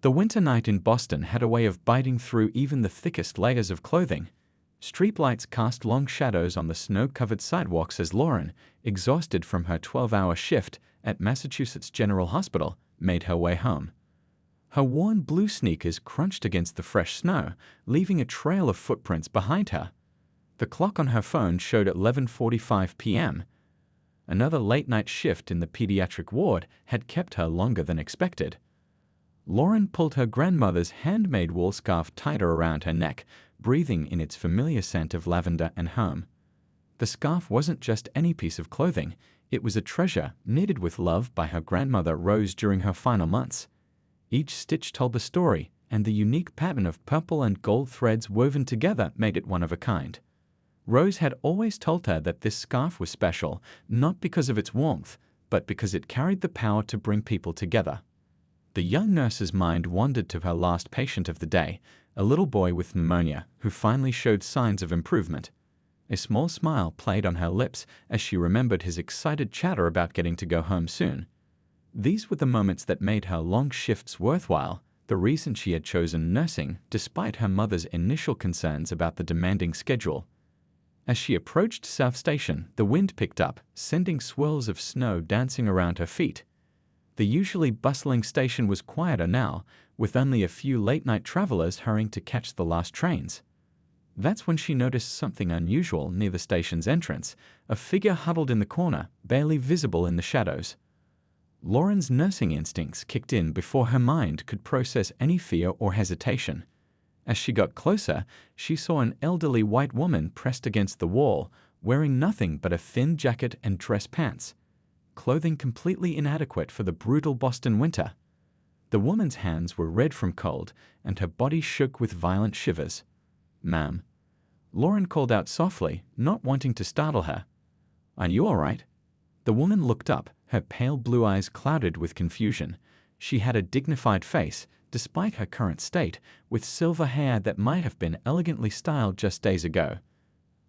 The winter night in Boston had a way of biting through even the thickest layers of clothing. Streetlights cast long shadows on the snow-covered sidewalks as Lauren, exhausted from her 12-hour shift at Massachusetts General Hospital, made her way home. Her worn blue sneakers crunched against the fresh snow, leaving a trail of footprints behind her. The clock on her phone showed 11:45 p.m. Another late-night shift in the pediatric ward had kept her longer than expected. Lauren pulled her grandmother's handmade wool scarf tighter around her neck, breathing in its familiar scent of lavender and home. The scarf wasn't just any piece of clothing. It was a treasure knitted with love by her grandmother Rose during her final months. Each stitch told a story, and the unique pattern of purple and gold threads woven together made it one of a kind. Rose had always told her that this scarf was special, not because of its warmth, but because it carried the power to bring people together. The young nurse's mind wandered to her last patient of the day, a little boy with pneumonia who finally showed signs of improvement. A small smile played on her lips as she remembered his excited chatter about getting to go home soon. These were the moments that made her long shifts worthwhile, the reason she had chosen nursing despite her mother's initial concerns about the demanding schedule. As she approached South Station, the wind picked up, sending swirls of snow dancing around her feet. The usually bustling station was quieter now, with only a few late-night travelers hurrying to catch the last trains. That's when she noticed something unusual near the station's entrance, a figure huddled in the corner, barely visible in the shadows. Lauren's nursing instincts kicked in before her mind could process any fear or hesitation. As she got closer, she saw an elderly white woman pressed against the wall, wearing nothing but a thin jacket and dress pants, clothing completely inadequate for the brutal Boston winter. The woman's hands were red from cold, and her body shook with violent shivers. "Ma'am," Lauren called out softly, not wanting to startle her. "Are you all right?" The woman looked up, her pale blue eyes clouded with confusion. She had a dignified face, despite her current state, with silver hair that might have been elegantly styled just days ago.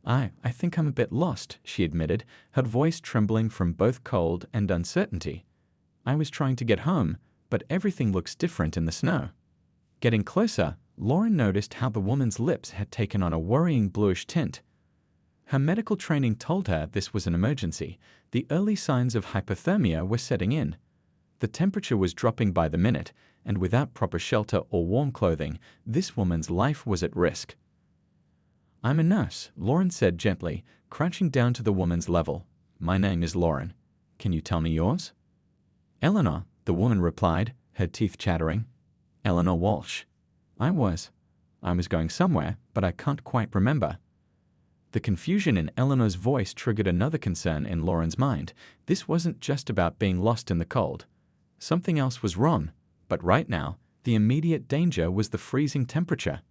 I think I'm a bit lost," she admitted, her voice trembling from both cold and uncertainty. "I was trying to get home, but everything looks different in the snow." Getting closer, Lauren noticed how the woman's lips had taken on a worrying bluish tint. Her medical training told her this was an emergency. The early signs of hypothermia were setting in. The temperature was dropping by the minute, and without proper shelter or warm clothing, this woman's life was at risk. "I'm a nurse," Lauren said gently, crouching down to the woman's level. "My name is Lauren. Can you tell me yours?" "Eleanor," the woman replied, her teeth chattering. "Eleanor Walsh. I was going somewhere, but I can't quite remember." The confusion in Eleanor's voice triggered another concern in Lauren's mind. This wasn't just about being lost in the cold. Something else was wrong, but right now, the immediate danger was the freezing temperature.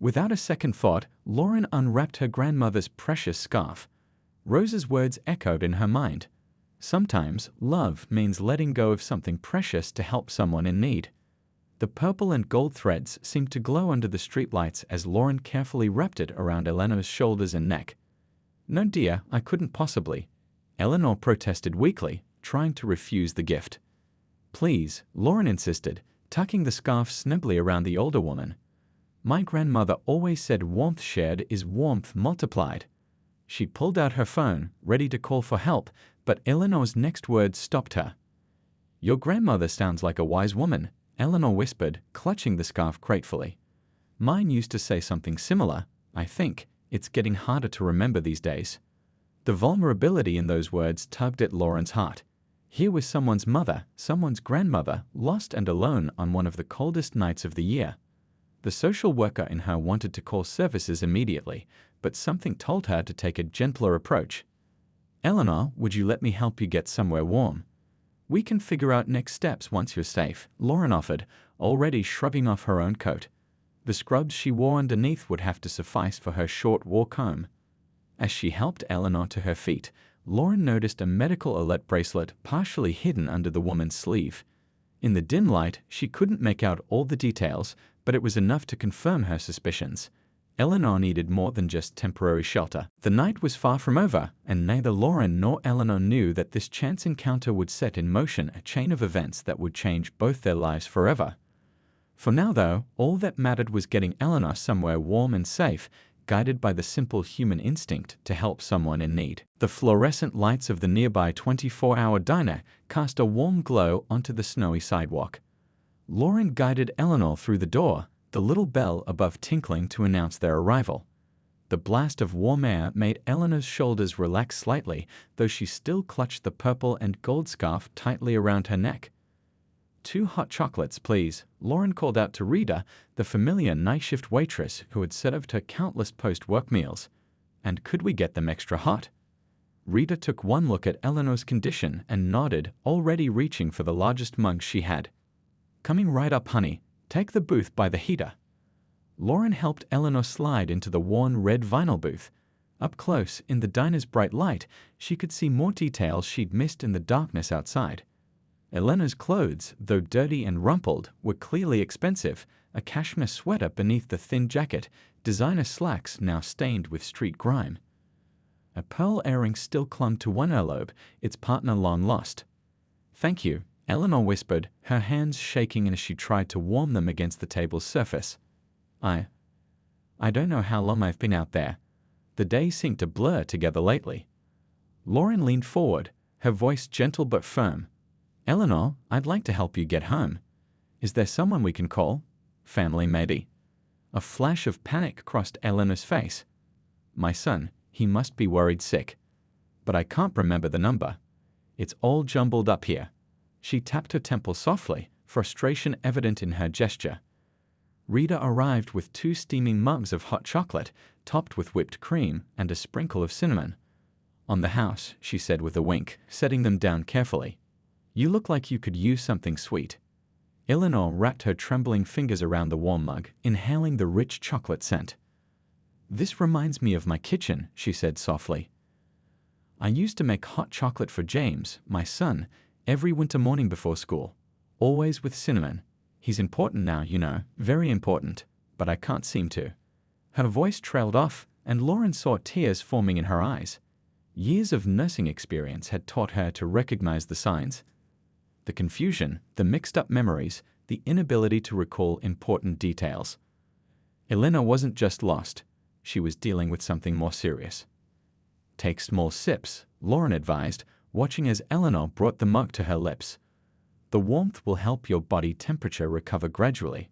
Without a second thought, Lauren unwrapped her grandmother's precious scarf. Rose's words echoed in her mind. Sometimes, love means letting go of something precious to help someone in need. The purple and gold threads seemed to glow under the streetlights as Lauren carefully wrapped it around Eleanor's shoulders and neck. "No, dear, I couldn't possibly," Eleanor protested weakly, trying to refuse the gift. "Please," Lauren insisted, tucking the scarf snugly around the older woman. "My grandmother always said warmth shared is warmth multiplied." She pulled out her phone, ready to call for help, but Eleanor's next words stopped her. "Your grandmother sounds like a wise woman," Eleanor whispered, clutching the scarf gratefully. "Mine used to say something similar. I think it's getting harder to remember these days." The vulnerability in those words tugged at Lauren's heart. Here was someone's mother, someone's grandmother, lost and alone on one of the coldest nights of the year. The social worker in her wanted to call services immediately, but something told her to take a gentler approach. "Eleanor, would you let me help you get somewhere warm? We can figure out next steps once you're safe," Lauren offered, already shrugging off her own coat. The scrubs she wore underneath would have to suffice for her short walk home. As she helped Eleanor to her feet, Lauren noticed a medical alert bracelet partially hidden under the woman's sleeve. In the dim light, she couldn't make out all the details, but it was enough to confirm her suspicions. Eleanor needed more than just temporary shelter. The night was far from over, and neither Lauren nor Eleanor knew that this chance encounter would set in motion a chain of events that would change both their lives forever. For now, though, all that mattered was getting Eleanor somewhere warm and safe, guided by the simple human instinct to help someone in need. The fluorescent lights of the nearby 24-hour diner cast a warm glow onto the snowy sidewalk. Lauren guided Eleanor through the door, the little bell above tinkling to announce their arrival. The blast of warm air made Eleanor's shoulders relax slightly, though she still clutched the purple and gold scarf tightly around her neck. 2 hot chocolates, please, Lauren called out to Rita, the familiar night-shift waitress who had served her countless post-work meals. And could we get them extra hot? Rita took one look at Eleanor's condition and nodded, already reaching for the largest mug she had. Coming right up, honey. Take the booth by the heater. Lauren helped Eleanor slide into the worn red vinyl booth. Up close, in the diner's bright light, she could see more details she'd missed in the darkness outside. Eleanor's clothes, though dirty and rumpled, were clearly expensive, a cashmere sweater beneath the thin jacket, designer slacks now stained with street grime. A pearl earring still clung to one earlobe, its partner long lost. Thank you, Eleanor whispered, her hands shaking as she tried to warm them against the table's surface. I don't know how long I've been out there. The days seem to blur together lately. Lauren leaned forward, her voice gentle but firm. Eleanor, I'd like to help you get home. Is there someone we can call? Family, maybe? A flash of panic crossed Eleanor's face. My son, he must be worried sick. But I can't remember the number. It's all jumbled up here. She tapped her temple softly, frustration evident in her gesture. Rita arrived with 2 steaming mugs of hot chocolate, topped with whipped cream and a sprinkle of cinnamon. On the house, she said with a wink, setting them down carefully. You look like you could use something sweet. Eleanor wrapped her trembling fingers around the warm mug, inhaling the rich chocolate scent. This reminds me of my kitchen, she said softly. I used to make hot chocolate for James, my son, every winter morning before school, always with cinnamon. He's important now, you know, very important, but I can't seem to. Her voice trailed off, and Lauren saw tears forming in her eyes. Years of nursing experience had taught her to recognize the signs. The confusion, the mixed-up memories, the inability to recall important details. Eleanor wasn't just lost. She was dealing with something more serious. Take small sips, Lauren advised, watching as Eleanor brought the mug to her lips. The warmth will help your body temperature recover gradually.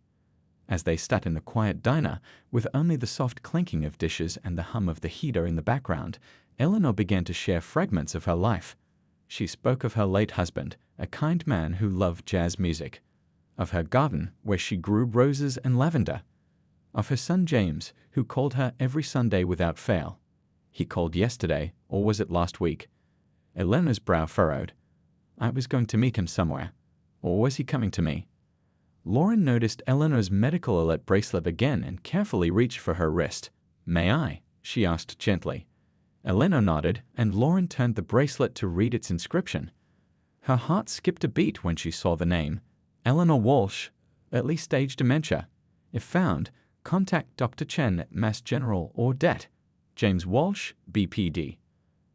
As they sat in the quiet diner, with only the soft clinking of dishes and the hum of the heater in the background, Eleanor began to share fragments of her life. She spoke of her late husband, a kind man who loved jazz music, of her garden where she grew roses and lavender, of her son James, who called her every Sunday without fail. He called yesterday, or was it last week? Eleanor's brow furrowed. I was going to meet him somewhere. Or was he coming to me? Lauren noticed Eleanor's medical alert bracelet again and carefully reached for her wrist. May I? She asked gently. Eleanor nodded, and Lauren turned the bracelet to read its inscription. Her heart skipped a beat when she saw the name. Eleanor Walsh, early stage dementia. If found, contact Dr. Chen at Mass General or Det. James Walsh, BPD.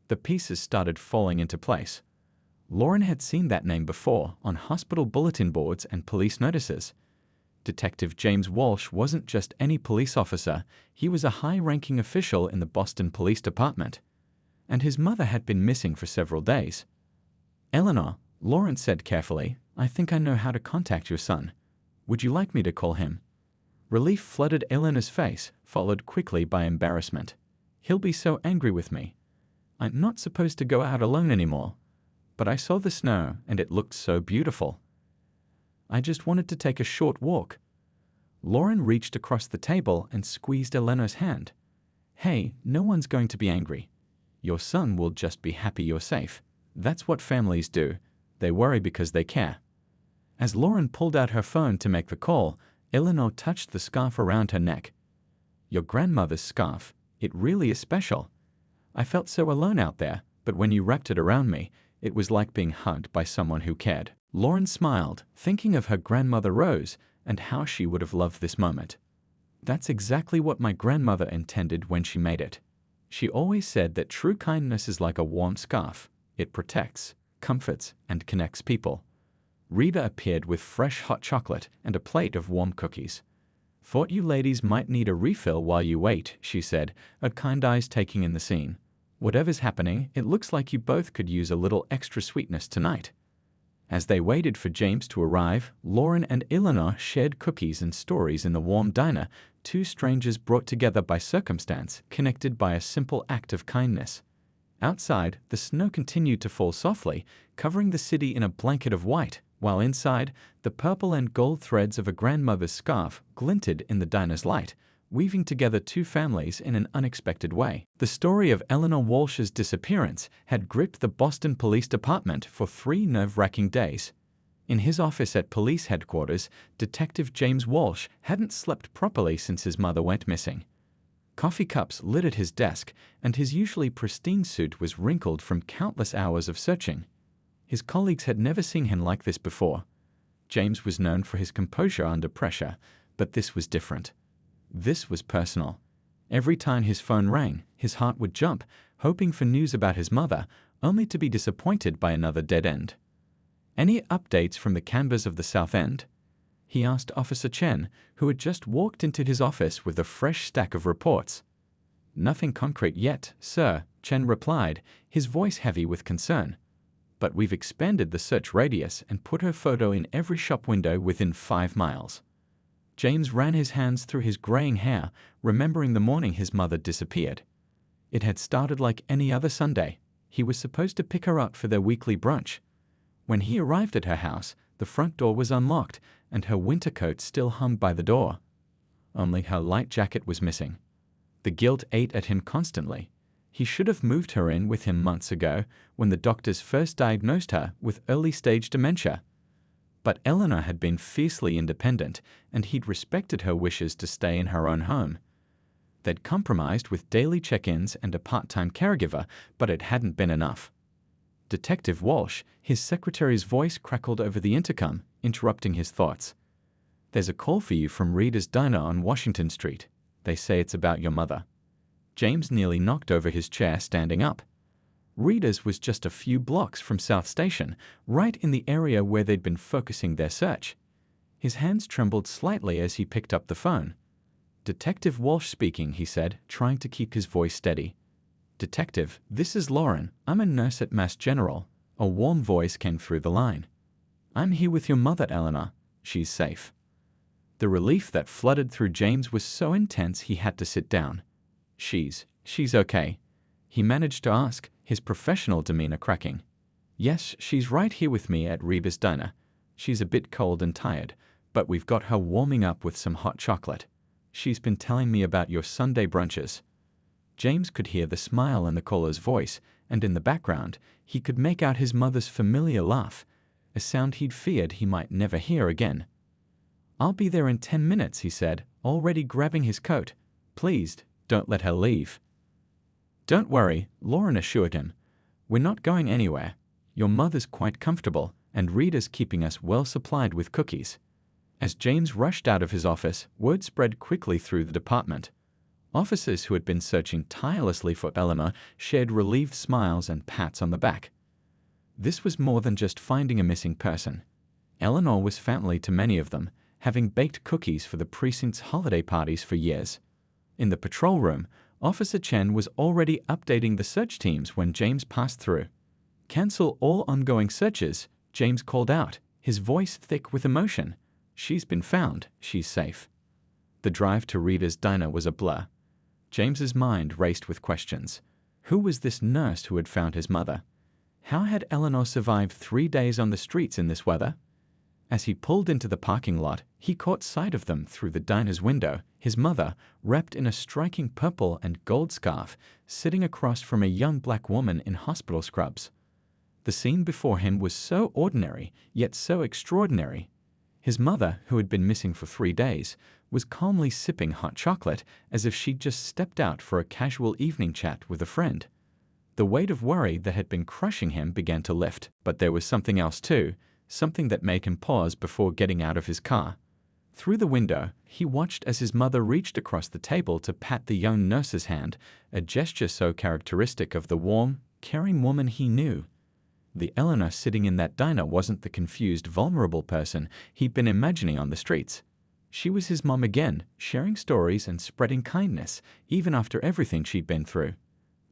The pieces started falling into place. Lauren had seen that name before on hospital bulletin boards and police notices. Detective James Walsh wasn't just any police officer, he was a high-ranking official in the Boston Police Department. And his mother had been missing for several days. Eleanor, Lauren said carefully, I think I know how to contact your son. Would you like me to call him? Relief flooded Eleanor's face, followed quickly by embarrassment. He'll be so angry with me. I'm not supposed to go out alone anymore. But I saw the snow, and it looked so beautiful. I just wanted to take a short walk. Lauren reached across the table and squeezed Eleanor's hand. Hey, no one's going to be angry. Your son will just be happy you're safe. That's what families do. They worry because they care. As Lauren pulled out her phone to make the call, Eleanor touched the scarf around her neck. Your grandmother's scarf. It really is special. I felt so alone out there, but when you wrapped it around me, it was like being hugged by someone who cared. Lauren smiled, thinking of her grandmother Rose and how she would have loved this moment. That's exactly what my grandmother intended when she made it. She always said that true kindness is like a warm scarf. It protects, comforts, and connects people. Rita appeared with fresh hot chocolate and a plate of warm cookies. "Thought you ladies might need a refill while you wait," she said, her kind eyes taking in the scene. "Whatever's happening, it looks like you both could use a little extra sweetness tonight." As they waited for James to arrive, Lauren and Eleanor shared cookies and stories in the warm diner, two strangers brought together by circumstance, connected by a simple act of kindness. Outside, the snow continued to fall softly, covering the city in a blanket of white, while inside, the purple and gold threads of a grandmother's scarf glinted in the diner's light, weaving together two families in an unexpected way. The story of Eleanor Walsh's disappearance had gripped the Boston Police Department for 3 nerve-wracking days. In his office at police headquarters, Detective James Walsh hadn't slept properly since his mother went missing. Coffee cups littered his desk, and his usually pristine suit was wrinkled from countless hours of searching. His colleagues had never seen him like this before. James was known for his composure under pressure, but this was different. This was personal. Every time his phone rang, his heart would jump, hoping for news about his mother, only to be disappointed by another dead end. "Any updates from the canvas of the South End?" he asked Officer Chen, who had just walked into his office with a fresh stack of reports. "Nothing concrete yet, sir," Chen replied, his voice heavy with concern. "But we've expanded the search radius and put her photo in every shop window within 5 miles. James ran his hands through his graying hair, remembering the morning his mother disappeared. It had started like any other Sunday. He was supposed to pick her up for their weekly brunch. When he arrived at her house, the front door was unlocked, and her winter coat still hung by the door. Only her light jacket was missing. The guilt ate at him constantly. He should have moved her in with him months ago, when the doctors first diagnosed her with early-stage dementia. But Eleanor had been fiercely independent, and he'd respected her wishes to stay in her own home. They'd compromised with daily check-ins and a part-time caregiver, but it hadn't been enough. Detective Walsh, his secretary's voice crackled over the intercom, interrupting his thoughts. "There's a call for you from Rita's Diner on Washington Street. They say it's about your mother." James nearly knocked over his chair standing up. Rita's was just a few blocks from South Station, right in the area where they'd been focusing their search. His hands trembled slightly as he picked up the phone. "Detective Walsh speaking," he said, trying to keep his voice steady. "Detective, this is Lauren. I'm a nurse at Mass General." A warm voice came through the line. "I'm here with your mother, Eleanor. She's safe." The relief that flooded through James was so intense he had to sit down. She's okay," he managed to ask, his professional demeanor cracking. "Yes, she's right here with me at Rita's Diner. She's a bit cold and tired, but we've got her warming up with some hot chocolate. She's been telling me about your Sunday brunches." James could hear the smile in the caller's voice, and in the background, he could make out his mother's familiar laugh, a sound he'd feared he might never hear again. "I'll be there in 10 minutes," he said, already grabbing his coat. "Please, don't let her leave." "Don't worry," Lauren assured him. "We're not going anywhere. Your mother's quite comfortable, and Rita's keeping us well supplied with cookies." As James rushed out of his office, word spread quickly through the department. Officers who had been searching tirelessly for Eleanor shared relieved smiles and pats on the back. This was more than just finding a missing person. Eleanor was family to many of them, having baked cookies for the precinct's holiday parties for years. In the patrol room, Officer Chen was already updating the search teams when James passed through. "Cancel all ongoing searches," James called out, his voice thick with emotion. "She's been found. She's safe." The drive to Rita's Diner was a blur. James's mind raced with questions. Who was this nurse who had found his mother? How had Eleanor survived 3 days on the streets in this weather? As he pulled into the parking lot, he caught sight of them through the diner's window, his mother, wrapped in a striking purple and gold scarf, sitting across from a young black woman in hospital scrubs. The scene before him was so ordinary, yet so extraordinary. His mother, who had been missing for 3 days, was calmly sipping hot chocolate as if she'd just stepped out for a casual evening chat with a friend. The weight of worry that had been crushing him began to lift, but there was something else too, something that made him pause before getting out of his car. Through the window, he watched as his mother reached across the table to pat the young nurse's hand, a gesture so characteristic of the warm, caring woman he knew. The Eleanor sitting in that diner wasn't the confused, vulnerable person he'd been imagining on the streets. She was his mom again, sharing stories and spreading kindness, even after everything she'd been through.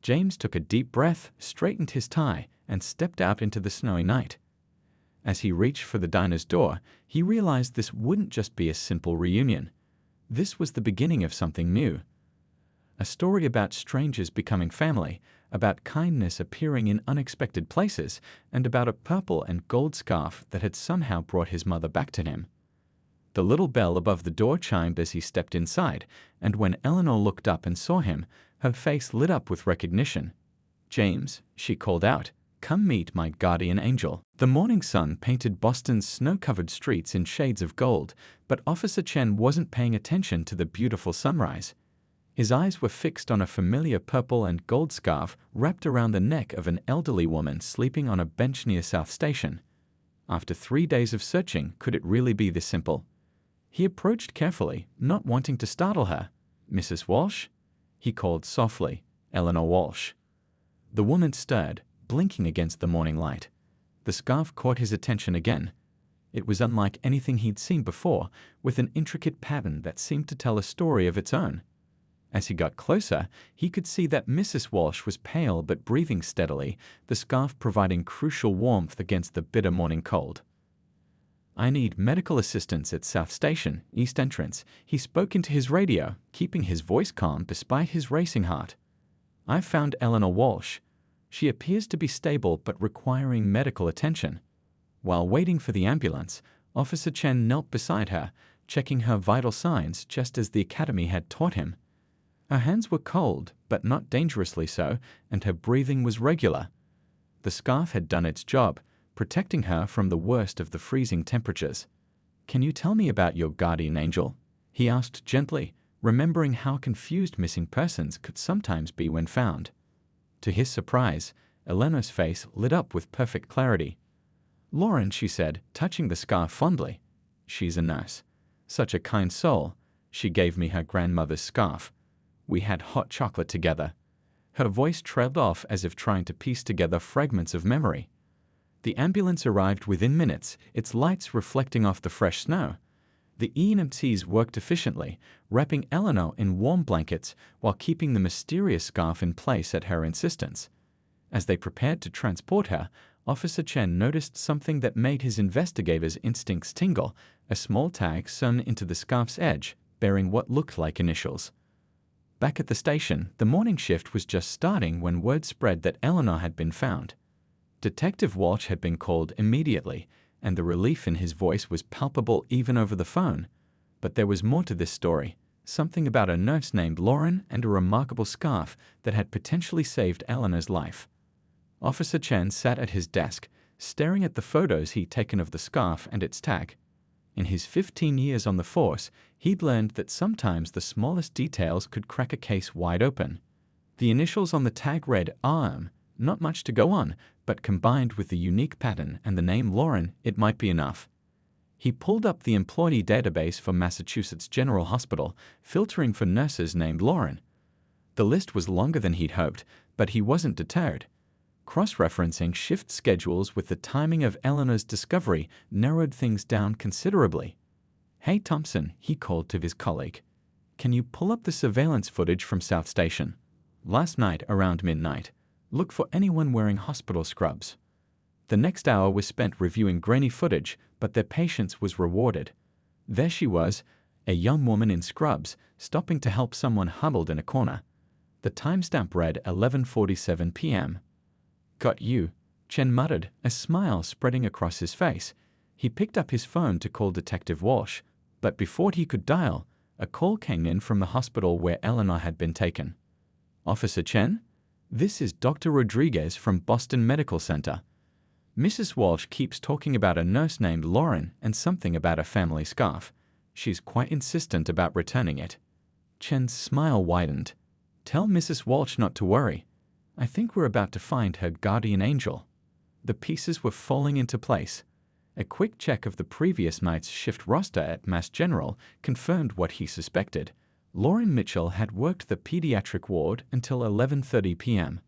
James took a deep breath, straightened his tie, and stepped out into the snowy night. As he reached for the diner's door, he realized this wouldn't just be a simple reunion. This was the beginning of something new. A story about strangers becoming family, about kindness appearing in unexpected places, and about a purple and gold scarf that had somehow brought his mother back to him. The little bell above the door chimed as he stepped inside, and when Eleanor looked up and saw him, her face lit up with recognition. "James," she called out, "come meet my guardian angel." The morning sun painted Boston's snow-covered streets in shades of gold, but Officer Chen wasn't paying attention to the beautiful sunrise. His eyes were fixed on a familiar purple and gold scarf wrapped around the neck of an elderly woman sleeping on a bench near South Station. After 3 days of searching, could it really be this simple? He approached carefully, not wanting to startle her. "Mrs. Walsh?" he called softly. "Eleanor Walsh." The woman stirred, blinking against the morning light. The scarf caught his attention again. It was unlike anything he'd seen before, with an intricate pattern that seemed to tell a story of its own. As he got closer, he could see that Mrs. Walsh was pale but breathing steadily, the scarf providing crucial warmth against the bitter morning cold. "I need medical assistance at South Station, East Entrance." He spoke into his radio, keeping his voice calm despite his racing heart. "I've found Eleanor Walsh. She appears to be stable but requiring medical attention." While waiting for the ambulance, Officer Chen knelt beside her, checking her vital signs just as the academy had taught him. Her hands were cold, but not dangerously so, and her breathing was regular. The scarf had done its job, protecting her from the worst of the freezing temperatures. "Can you tell me about your guardian angel?" he asked gently, remembering how confused missing persons could sometimes be when found. To his surprise, Eleanor's face lit up with perfect clarity. "Lauren," she said, touching the scarf fondly. "She's a nurse. Such a kind soul. She gave me her grandmother's scarf. We had hot chocolate together." Her voice trailed off as if trying to piece together fragments of memory. The ambulance arrived within minutes, its lights reflecting off the fresh snow. The EMTs worked efficiently, wrapping Eleanor in warm blankets while keeping the mysterious scarf in place at her insistence. As they prepared to transport her, Officer Chen noticed something that made his investigator's instincts tingle, a small tag sewn into the scarf's edge, bearing what looked like initials. Back at the station, the morning shift was just starting when word spread that Eleanor had been found. Detective Walsh had been called immediately, and the relief in his voice was palpable even over the phone. But there was more to this story, something about a nurse named Lauren and a remarkable scarf that had potentially saved Eleanor's life. Officer Chen sat at his desk, staring at the photos he'd taken of the scarf and its tag. In his 15 years on the force, he'd learned that sometimes the smallest details could crack a case wide open. The initials on the tag read RM, not much to go on, but combined with the unique pattern and the name Lauren, it might be enough. He pulled up the employee database for Massachusetts General Hospital, filtering for nurses named Lauren. The list was longer than he'd hoped, but he wasn't deterred. Cross-referencing shift schedules with the timing of Eleanor's discovery narrowed things down considerably. "Hey Thompson," he called to his colleague. "Can you pull up the surveillance footage from South Station? Last night around midnight. Look for anyone wearing hospital scrubs." The next hour was spent reviewing grainy footage, but their patience was rewarded. There she was, a young woman in scrubs, stopping to help someone huddled in a corner. The timestamp read 11:47 p.m. "Got you," Chen muttered, a smile spreading across his face. He picked up his phone to call Detective Walsh, but before he could dial, a call came in from the hospital where Eleanor had been taken. "Officer Chen? This is Dr. Rodriguez from Boston Medical Center. Mrs. Walsh keeps talking about a nurse named Lauren and something about a family scarf. She's quite insistent about returning it." Chen's smile widened. "Tell Mrs. Walsh not to worry. I think we're about to find her guardian angel." The pieces were falling into place. A quick check of the previous night's shift roster at Mass General confirmed what he suspected. Lauren Mitchell had worked the pediatric ward until 11:30 p.m.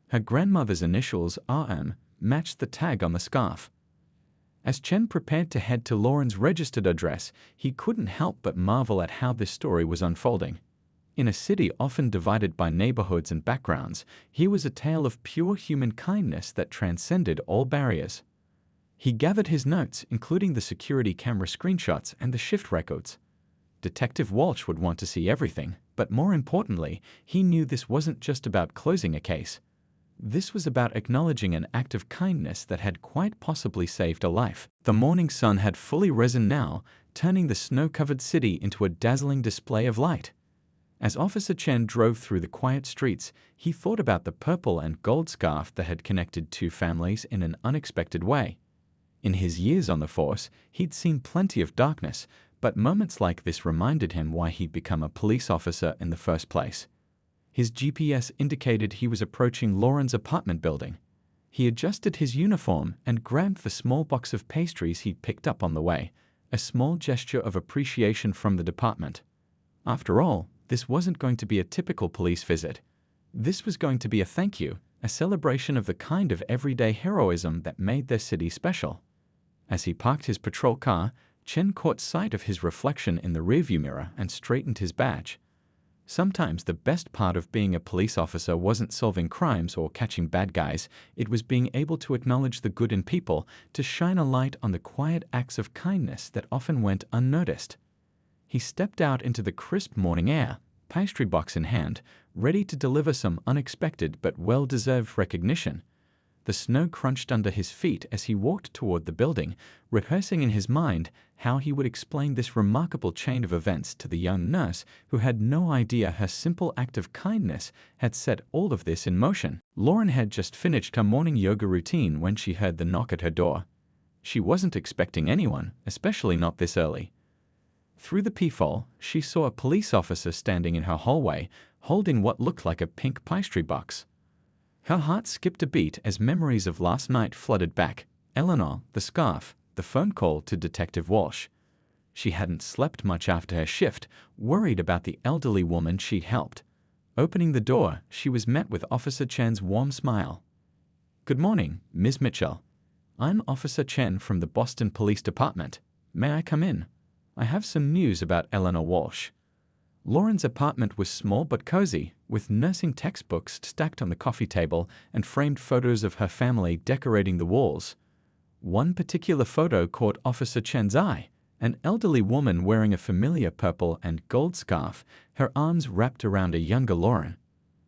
Her grandmother's initials RM matched the tag on the scarf. As Chen prepared to head to Lauren's registered address, he couldn't help but marvel at how this story was unfolding. In a city often divided by neighborhoods and backgrounds, here was a tale of pure human kindness that transcended all barriers. He gathered his notes, including the security camera screenshots and the shift records. Detective Walsh would want to see everything, but more importantly, he knew this wasn't just about closing a case. This was about acknowledging an act of kindness that had quite possibly saved a life. The morning sun had fully risen now, turning the snow-covered city into a dazzling display of light. As Officer Chen drove through the quiet streets, he thought about the purple and gold scarf that had connected two families in an unexpected way. In his years on the force, he'd seen plenty of darkness, but moments like this reminded him why he'd become a police officer in the first place. His GPS indicated he was approaching Lauren's apartment building. He adjusted his uniform and grabbed the small box of pastries he'd picked up on the way, a small gesture of appreciation from the department. After all, this wasn't going to be a typical police visit. This was going to be a thank you, a celebration of the kind of everyday heroism that made their city special. As he parked his patrol car, Chen caught sight of his reflection in the rearview mirror and straightened his badge. Sometimes the best part of being a police officer wasn't solving crimes or catching bad guys, it was being able to acknowledge the good in people, to shine a light on the quiet acts of kindness that often went unnoticed. He stepped out into the crisp morning air, pastry box in hand, ready to deliver some unexpected but well-deserved recognition. The snow crunched under his feet as he walked toward the building, rehearsing in his mind how he would explain this remarkable chain of events to the young nurse who had no idea her simple act of kindness had set all of this in motion. Lauren had just finished her morning yoga routine when she heard the knock at her door. She wasn't expecting anyone, especially not this early. Through the peephole, she saw a police officer standing in her hallway, holding what looked like a pink pastry box. Her heart skipped a beat as memories of last night flooded back. Eleanor, the scarf, the phone call to Detective Walsh. She hadn't slept much after her shift, worried about the elderly woman she'd helped. Opening the door, she was met with Officer Chen's warm smile. "Good morning, Ms. Mitchell. I'm Officer Chen from the Boston Police Department. May I come in? I have some news about Eleanor Walsh." Lauren's apartment was small but cozy, with nursing textbooks stacked on the coffee table and framed photos of her family decorating the walls. One particular photo caught Officer Chen's eye, an elderly woman wearing a familiar purple and gold scarf, her arms wrapped around a younger Lauren.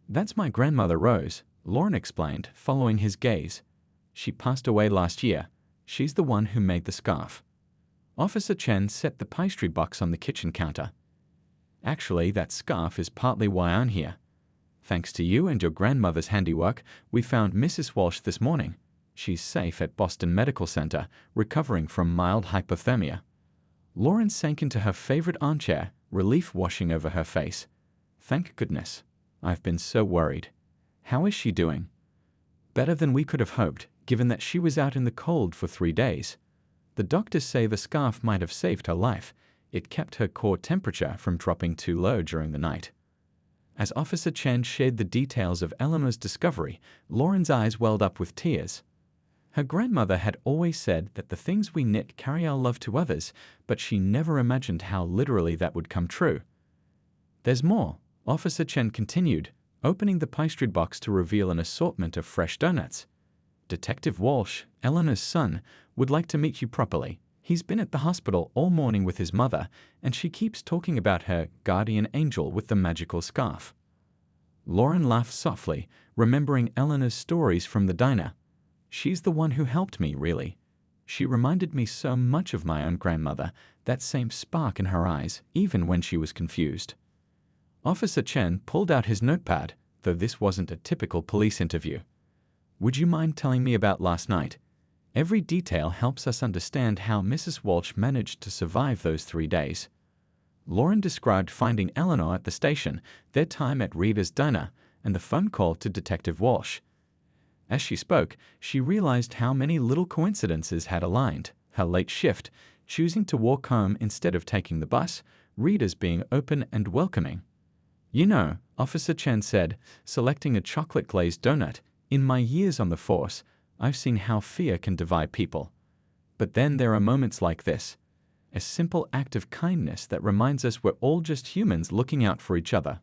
"That's my grandmother Rose," Lauren explained, following his gaze. "She passed away last year. She's the one who made the scarf." Officer Chen set the pastry box on the kitchen counter. "Actually, that scarf is partly why I'm here. Thanks to you and your grandmother's handiwork, we found Mrs. Walsh this morning. She's safe at Boston Medical Center, recovering from mild hypothermia." Lauren sank into her favorite armchair, relief washing over her face. "Thank goodness. I've been so worried. How is she doing?" "Better than we could have hoped, given that she was out in the cold for 3 days. The doctors say the scarf might have saved her life. It kept her core temperature from dropping too low during the night." As Officer Chen shared the details of Eleanor's discovery, Lauren's eyes welled up with tears. Her grandmother had always said that the things we knit carry our love to others, but she never imagined how literally that would come true. "There's more," Officer Chen continued, opening the pastry box to reveal an assortment of fresh donuts. "Detective Walsh, Eleanor's son, would like to meet you properly. He's been at the hospital all morning with his mother, and she keeps talking about her guardian angel with the magical scarf." Lauren laughed softly, remembering Eleanor's stories from the diner. "She's the one who helped me, really. She reminded me so much of my own grandmother, that same spark in her eyes, even when she was confused." Officer Chen pulled out his notepad, though this wasn't a typical police interview. "Would you mind telling me about last night? Every detail helps us understand how Mrs. Walsh managed to survive those 3 days." Lauren described finding Eleanor at the station, their time at Rita's diner, and the phone call to Detective Walsh. As she spoke, she realized how many little coincidences had aligned: her late shift, choosing to walk home instead of taking the bus, Rita's being open and welcoming. "You know," Officer Chen said, selecting a chocolate-glazed donut, "in my years on the force, I've seen how fear can divide people. But then there are moments like this. A simple act of kindness that reminds us we're all just humans looking out for each other.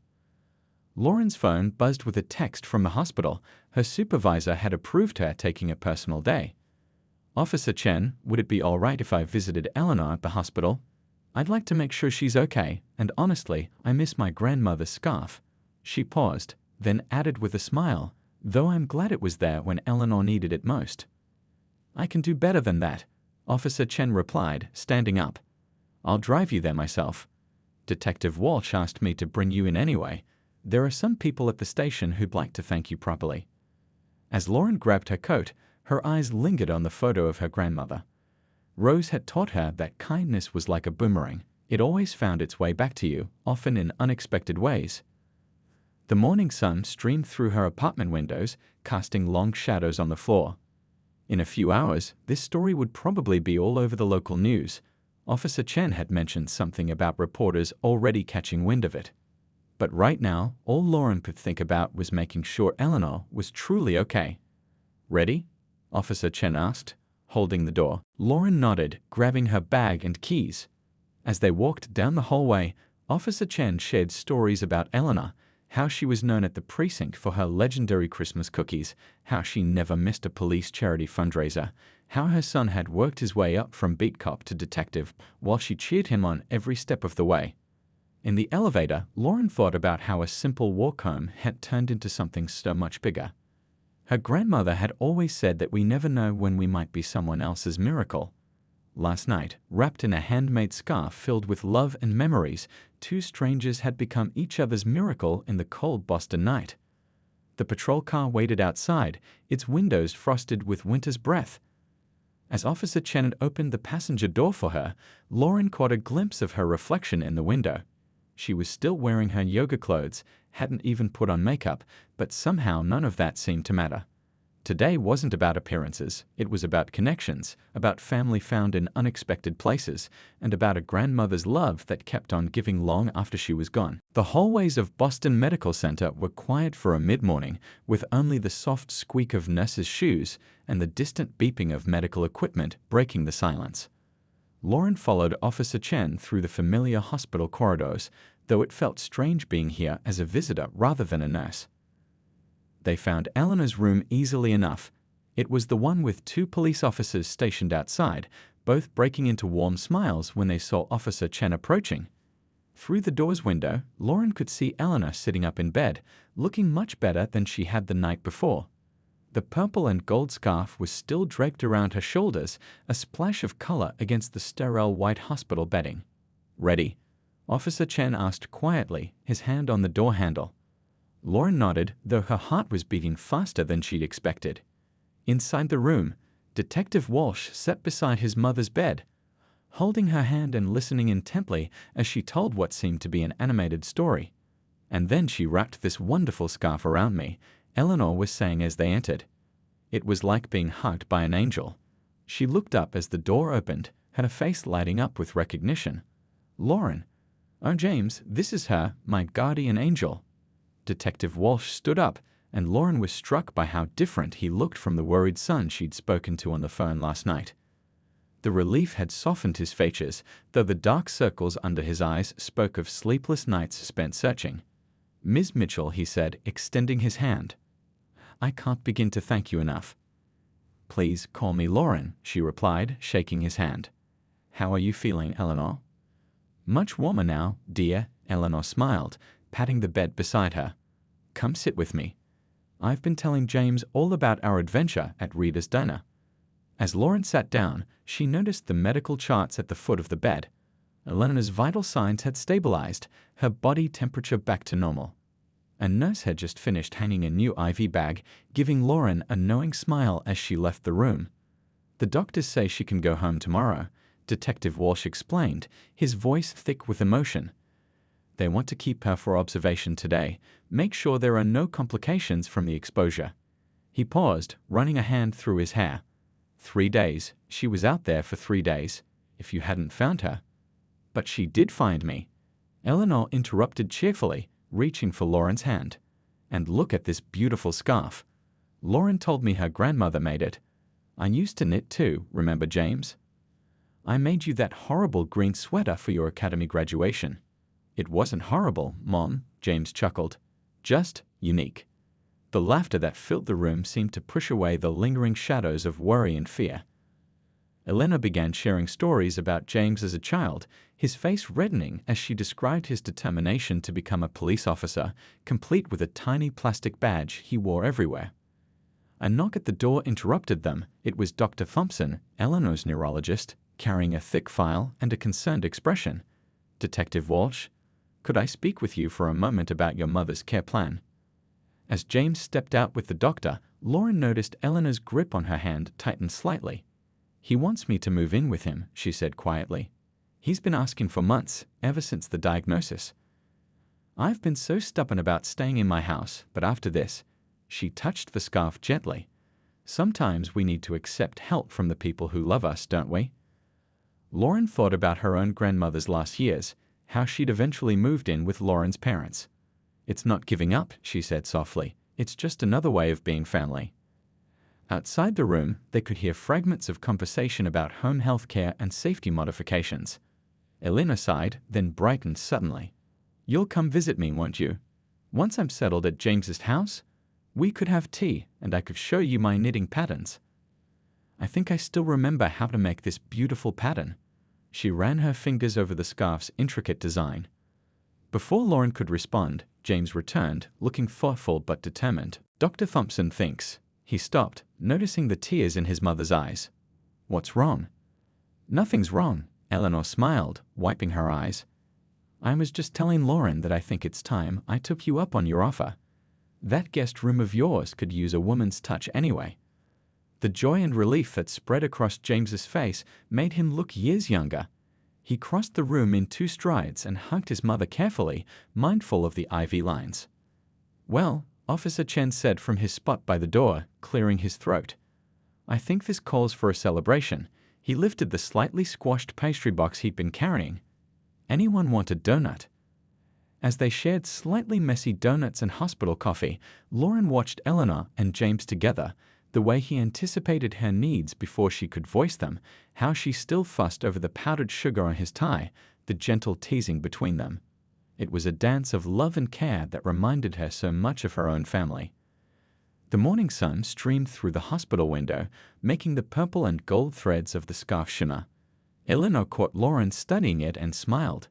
Lauren's phone buzzed with a text from the hospital. Her supervisor had approved her taking a personal day. Officer Chen, would it be all right if I visited Eleanor at the hospital? I'd like to make sure she's okay, and honestly, I miss my grandmother's scarf. She paused, then added with a smile, though I'm glad it was there when Eleanor needed it most. I can do better than that, Officer Chen replied, standing up. I'll drive you there myself. Detective Walsh asked me to bring you in anyway. There are some people at the station who'd like to thank you properly. As Lauren grabbed her coat, her eyes lingered on the photo of her grandmother. Rose had taught her that kindness was like a boomerang. It always found its way back to you, often in unexpected ways. The morning sun streamed through her apartment windows, casting long shadows on the floor. In a few hours, this story would probably be all over the local news. Officer Chen had mentioned something about reporters already catching wind of it. But right now, all Lauren could think about was making sure Eleanor was truly okay. Ready? Officer Chen asked, holding the door. Lauren nodded, grabbing her bag and keys. As they walked down the hallway, Officer Chen shared stories about Eleanor, how she was known at the precinct for her legendary Christmas cookies, how she never missed a police charity fundraiser, how her son had worked his way up from beat cop to detective while she cheered him on every step of the way. In the elevator, Lauren thought about how a simple walk home had turned into something so much bigger. Her grandmother had always said that we never know when we might be someone else's miracle. Last night, wrapped in a handmade scarf filled with love and memories, two strangers had become each other's miracle in the cold Boston night. The patrol car waited outside, its windows frosted with winter's breath. As Officer Chen opened the passenger door for her, Lauren caught a glimpse of her reflection in the window. She was still wearing her yoga clothes, hadn't even put on makeup, but somehow none of that seemed to matter. Today wasn't about appearances, it was about connections, about family found in unexpected places, and about a grandmother's love that kept on giving long after she was gone. The hallways of Boston Medical Center were quiet for a mid-morning, with only the soft squeak of nurses' shoes and the distant beeping of medical equipment breaking the silence. Lauren followed Officer Chen through the familiar hospital corridors, though it felt strange being here as a visitor rather than a nurse. They found Eleanor's room easily enough. It was the one with two police officers stationed outside, both breaking into warm smiles when they saw Officer Chen approaching. Through the door's window, Lauren could see Eleanor sitting up in bed, looking much better than she had the night before. The purple and gold scarf was still draped around her shoulders, a splash of color against the sterile white hospital bedding. "Ready?" Officer Chen asked quietly, his hand on the door handle. Lauren nodded, though her heart was beating faster than she'd expected. Inside the room, Detective Walsh sat beside his mother's bed, holding her hand and listening intently as she told what seemed to be an animated story. "And then she wrapped this wonderful scarf around me," Eleanor was saying as they entered. "It was like being hugged by an angel." She looked up as the door opened, her face lighting up with recognition. "Lauren. Oh, James, this is her, my guardian angel." Detective Walsh stood up, and Lauren was struck by how different he looked from the worried son she'd spoken to on the phone last night. The relief had softened his features, though the dark circles under his eyes spoke of sleepless nights spent searching. "Ms. Mitchell," he said, extending his hand. "I can't begin to thank you enough." "Please call me Lauren," she replied, shaking his hand. "How are you feeling, Eleanor?" "Much warmer now, dear," Eleanor smiled, patting the bed beside her. "Come sit with me. I've been telling James all about our adventure at Rita's Diner." As Lauren sat down, she noticed the medical charts at the foot of the bed. Eleanor's vital signs had stabilized, her body temperature back to normal. A nurse had just finished hanging a new IV bag, giving Lauren a knowing smile as she left the room. "The doctors say she can go home tomorrow," Detective Walsh explained, his voice thick with emotion. "They want to keep her for observation today, make sure there are no complications from the exposure." He paused, running a hand through his hair. 3 days. She was out there for 3 days. If you hadn't found her. "But she did find me," Eleanor interrupted cheerfully, reaching for Lauren's hand. "And look at this beautiful scarf." Lauren told me her grandmother made it. I used to knit too, remember James? I made you that horrible green sweater for your academy graduation. It wasn't horrible, Mom, James chuckled. Just unique. The laughter that filled the room seemed to push away the lingering shadows of worry and fear. Elena began sharing stories about James as a child, his face reddening as she described his determination to become a police officer, complete with a tiny plastic badge he wore everywhere. A knock at the door interrupted them. It was Dr. Thompson, Eleanor's neurologist, carrying a thick file and a concerned expression. Detective Walsh, could I speak with you for a moment about your mother's care plan? As James stepped out with the doctor, Lauren noticed Eleanor's grip on her hand tighten slightly. He wants me to move in with him, she said quietly. He's been asking for months, ever since the diagnosis. I've been so stubborn about staying in my house, but after this, she touched the scarf gently. Sometimes we need to accept help from the people who love us, don't we? Lauren thought about her own grandmother's last years, how she'd eventually moved in with Lauren's parents. It's not giving up, she said softly. It's just another way of being family. Outside the room, they could hear fragments of conversation about home health care and safety modifications. Elena sighed, then brightened suddenly. You'll come visit me, won't you? Once I'm settled at James's house, we could have tea, and I could show you my knitting patterns. I think I still remember how to make this beautiful pattern. She ran her fingers over the scarf's intricate design. Before Lauren could respond, James returned, looking thoughtful but determined. Dr. Thompson thinks. He stopped, noticing the tears in his mother's eyes. What's wrong? Nothing's wrong, Eleanor smiled, wiping her eyes. I was just telling Lauren that I think it's time I took you up on your offer. That guest room of yours could use a woman's touch anyway. The joy and relief that spread across James's face made him look years younger. He crossed the room in 2 strides and hugged his mother carefully, mindful of the IV lines. Well, Officer Chen said from his spot by the door, clearing his throat. I think this calls for a celebration. He lifted the slightly squashed pastry box he'd been carrying. Anyone want a donut? As they shared slightly messy donuts and hospital coffee, Lauren watched Eleanor and James together, the way he anticipated her needs before she could voice them, how she still fussed over the powdered sugar on his tie, the gentle teasing between them. It was a dance of love and care that reminded her so much of her own family. The morning sun streamed through the hospital window, making the purple and gold threads of the scarf shimmer. Eleanor caught Lauren studying it and smiled.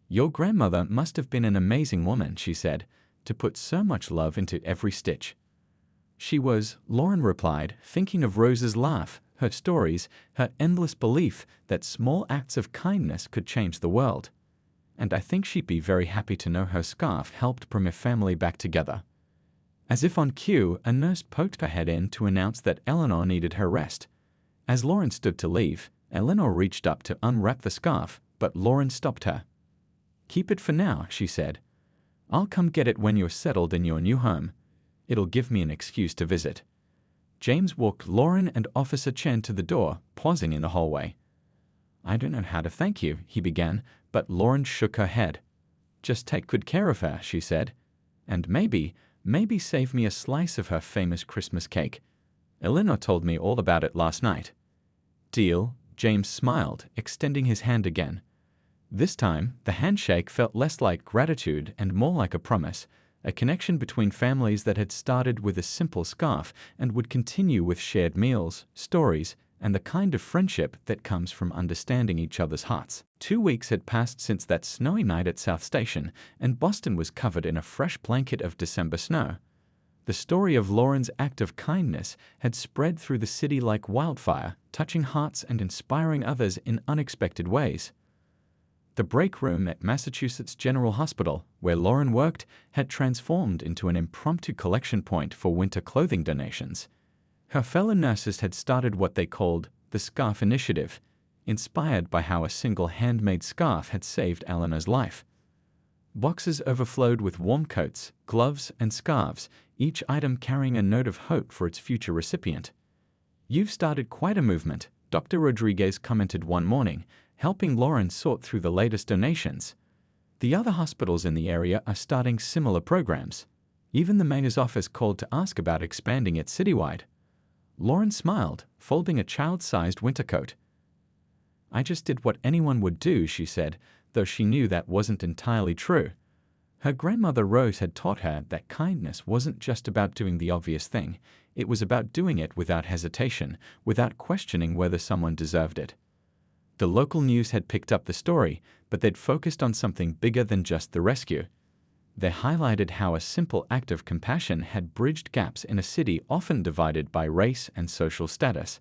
Your grandmother must have been an amazing woman, she said, to put so much love into every stitch. She was, Lauren replied, thinking of Rose's laugh, her stories, her endless belief that small acts of kindness could change the world. And I think she'd be very happy to know her scarf helped bring a family back together. As if on cue, a nurse poked her head in to announce that Eleanor needed her rest. As Lauren stood to leave, Eleanor reached up to unwrap the scarf, but Lauren stopped her. Keep it for now, she said. I'll come get it when you're settled in your new home. It'll give me an excuse to visit. James walked Lauren and Officer Chen to the door, pausing in the hallway. I don't know how to thank you, he began, but Lauren shook her head. Just take good care of her, she said. And maybe save me a slice of her famous Christmas cake. Eleanor told me all about it last night. Deal, James smiled, extending his hand again. This time, the handshake felt less like gratitude and more like a promise, a connection between families that had started with a simple scarf and would continue with shared meals, stories, and the kind of friendship that comes from understanding each other's hearts. 2 weeks had passed since that snowy night at South Station, and Boston was covered in a fresh blanket of December snow. The story of Lauren's act of kindness had spread through the city like wildfire, touching hearts and inspiring others in unexpected ways. The break room at Massachusetts General Hospital, where Lauren worked, had transformed into an impromptu collection point for winter clothing donations. Her fellow nurses had started what they called the Scarf Initiative, inspired by how a single handmade scarf had saved Eleanor's life. Boxes overflowed with warm coats, gloves, and scarves, each item carrying a note of hope for its future recipient. You've started quite a movement, Dr. Rodriguez commented one morning, helping Lauren sort through the latest donations. The other hospitals in the area are starting similar programs. Even the mayor's office called to ask about expanding it citywide. Lauren smiled, folding a child-sized winter coat. "I just did what anyone would do," she said, though she knew that wasn't entirely true. Her grandmother Rose had taught her that kindness wasn't just about doing the obvious thing, it was about doing it without hesitation, without questioning whether someone deserved it. The local news had picked up the story, but they'd focused on something bigger than just the rescue. They highlighted how a simple act of compassion had bridged gaps in a city often divided by race and social status.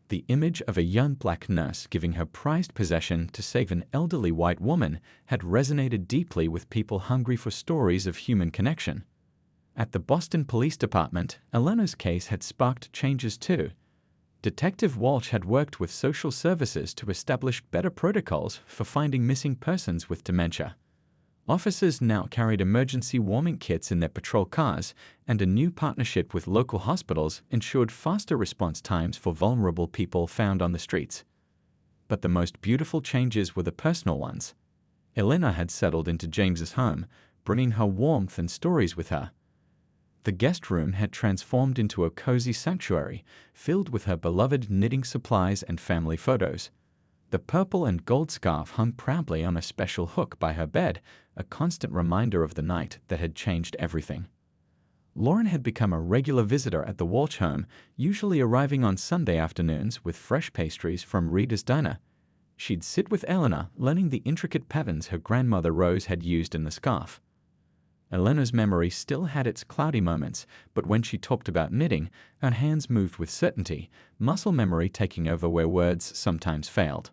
The image of a young black nurse giving her prized possession to save an elderly white woman had resonated deeply with people hungry for stories of human connection. At the Boston Police Department, Eleanor's case had sparked changes too. Detective Walsh had worked with social services to establish better protocols for finding missing persons with dementia. Officers now carried emergency warming kits in their patrol cars, and a new partnership with local hospitals ensured faster response times for vulnerable people found on the streets. But the most beautiful changes were the personal ones. Eleanor had settled into James's home, bringing her warmth and stories with her. The guest room had transformed into a cozy sanctuary, filled with her beloved knitting supplies and family photos. The purple and gold scarf hung proudly on a special hook by her bed, a constant reminder of the night that had changed everything. Lauren had become a regular visitor at the Walsh home, usually arriving on Sunday afternoons with fresh pastries from Rita's Diner. She'd sit with Eleanor, learning the intricate patterns her grandmother Rose had used in the scarf. Eleanor's memory still had its cloudy moments, but when she talked about knitting, her hands moved with certainty, muscle memory taking over where words sometimes failed.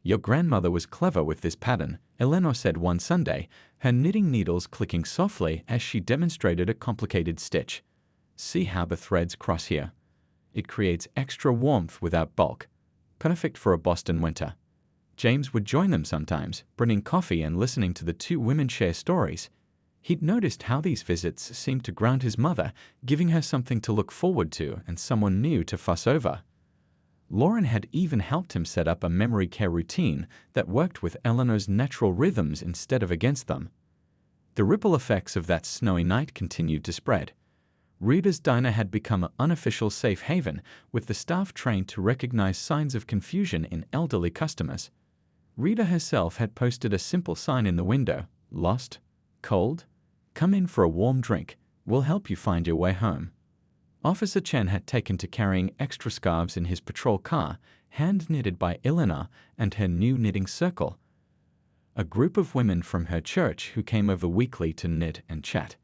"Your grandmother was clever with this pattern," Eleanor said one Sunday, her knitting needles clicking softly as she demonstrated a complicated stitch. "See how the threads cross here? It creates extra warmth without bulk. Perfect for a Boston winter." James would join them sometimes, bringing coffee and listening to the two women share stories. He'd noticed how these visits seemed to ground his mother, giving her something to look forward to and someone new to fuss over. Lauren had even helped him set up a memory care routine that worked with Eleanor's natural rhythms instead of against them. The ripple effects of that snowy night continued to spread. Rita's Diner had become an unofficial safe haven, with the staff trained to recognize signs of confusion in elderly customers. Rita herself had posted a simple sign in the window: "Lost? Cold? Come in for a warm drink. We'll help you find your way home." Officer Chen had taken to carrying extra scarves in his patrol car, hand-knitted by Eleanor and her new knitting circle, a group of women from her church who came over weekly to knit and chat.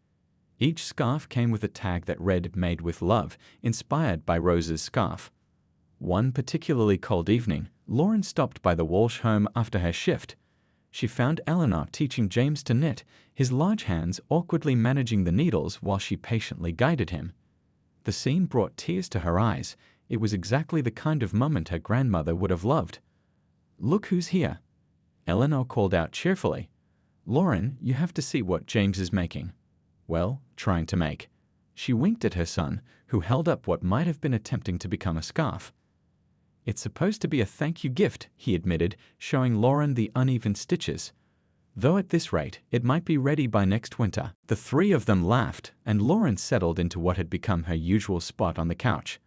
Each scarf came with a tag that read "Made with Love," inspired by Rose's scarf. One particularly cold evening, Lauren stopped by the Walsh home after her shift. She found Eleanor teaching James to knit, his large hands awkwardly managing the needles while she patiently guided him. The scene brought tears to her eyes. It was exactly the kind of moment her grandmother would have loved. "Look who's here," Eleanor called out cheerfully. "Lauren, you have to see what James is making." "Well, trying to make." She winked at her son, who held up what might have been attempting to become a scarf. "It's supposed to be a thank you gift," he admitted, showing Lauren the uneven stitches. "Though at this rate, it might be ready by next winter." The three of them laughed, and Lauren settled into what had become her usual spot on the couch.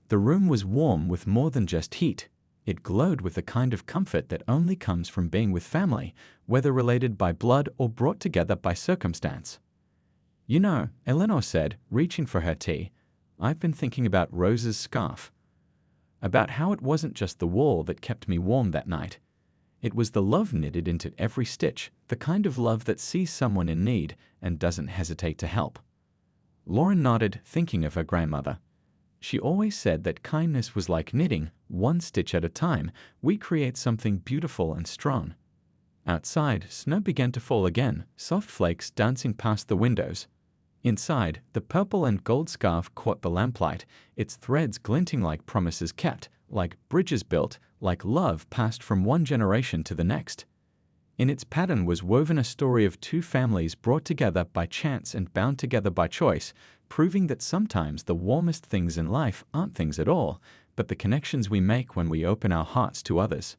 The room was warm with more than just heat. It glowed with the kind of comfort that only comes from being with family, whether related by blood or brought together by circumstance. "You know," Eleanor said, reaching for her tea, "I've been thinking about Rose's scarf. About how it wasn't just the wool that kept me warm that night. It was the love knitted into every stitch, the kind of love that sees someone in need and doesn't hesitate to help." Lauren nodded, thinking of her grandmother. She always said that kindness was like knitting, one stitch at a time. We create something beautiful and strong. Outside, snow began to fall again, soft flakes dancing past the windows. Inside, the purple and gold scarf caught the lamplight, its threads glinting like promises kept, like bridges built, like love passed from one generation to the next. In its pattern was woven a story of two families brought together by chance and bound together by choice, proving that sometimes the warmest things in life aren't things at all, but the connections we make when we open our hearts to others.